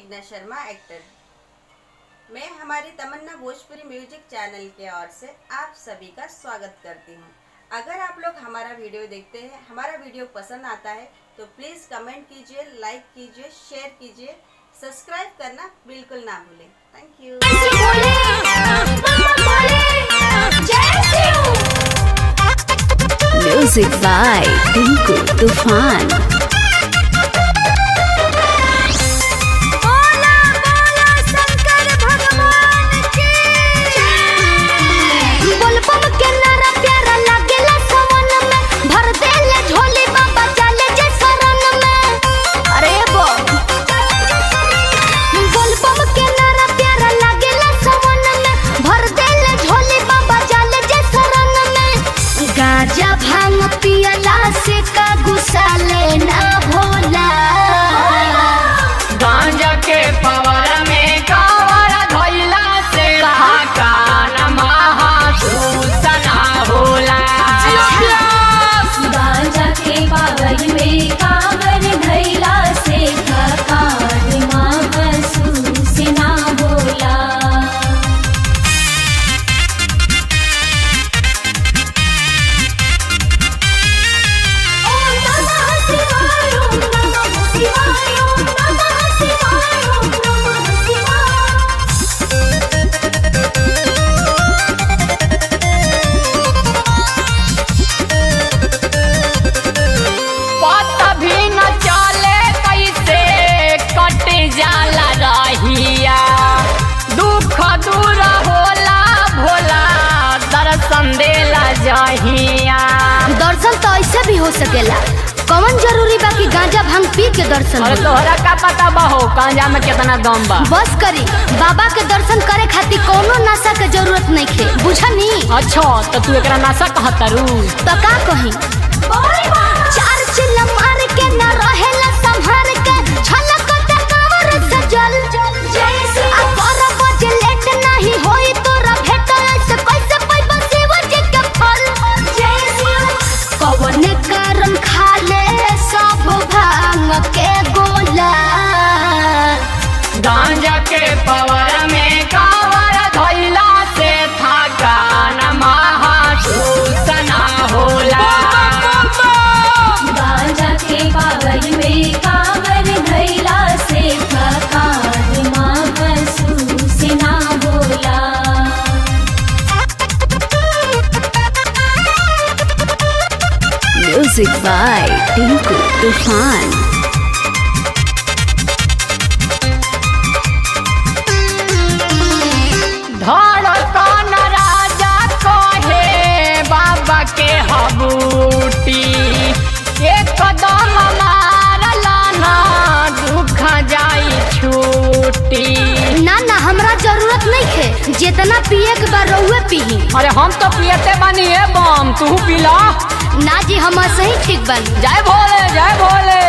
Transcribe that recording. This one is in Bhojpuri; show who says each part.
Speaker 1: मेघना शर्मा एक्टर। मैं हमारी तमन्ना भोजपुरी म्यूजिक चैनल के ओर से आप सभी का स्वागत करती हूं। अगर आप लोग हमारा वीडियो देखते हैं, हमारा वीडियो पसंद आता है तो प्लीज़ कमेंट कीजिए, लाइक कीजिए, शेयर कीजिए, सब्सक्राइब करना बिल्कुल ना भूलें। Thank you.
Speaker 2: Music by Tinku Toofan. भांग पियला से का गुस्सा लेना भोला,
Speaker 3: गांजा के पवर में कावड़ धोइला से कान महसूस ना होला।
Speaker 4: गांजा के पावर में कावड़ धइला से कान महसूस ना होला।
Speaker 2: दर्शन तो ऐसे भी हो सकेला, कौन जरूरी बा कि गांजा भांग पी के दर्शन?
Speaker 3: अरे तोहरा का पता बा हो गांजा में कितना दम बा?
Speaker 2: बस करी, बाबा के दर्शन करे खातिर कोनो नशा के जरूरत नहीं खे, बुझनी?
Speaker 3: अच्छा तो तू एकरा नशा कहतरू
Speaker 2: तो का कही? चार चिल्ला मार के न रहेला संभार के छलकत कावर से जल जैसे अगर बजे लेट नहीं होई तोरा भेट ऐसे कैसे पैबा शिव जी के फल जैसे कौन कारण खा ले सब भांग के गोला।
Speaker 3: गांजा के पवर में कावड़ धइला से थकान महसूस ना होला।
Speaker 4: गांजा के पावर में कावड़ धइला से थकान महसूस ना होला।
Speaker 2: म्यूजिक बाय टिंकू तूफान।
Speaker 3: धड़कन राजा कहे बाबा के हबूटी, एक कदम मारला ना दुख जाई छूटी।
Speaker 2: ना ना हमरा जरूरत नहीं है, जितना पिए के बार रहुए पीही।
Speaker 3: अरे हम तो पियते बानी है बम, तू पिला।
Speaker 2: ना जी हम सही ठीक बन।
Speaker 3: जय भोले जय भोले।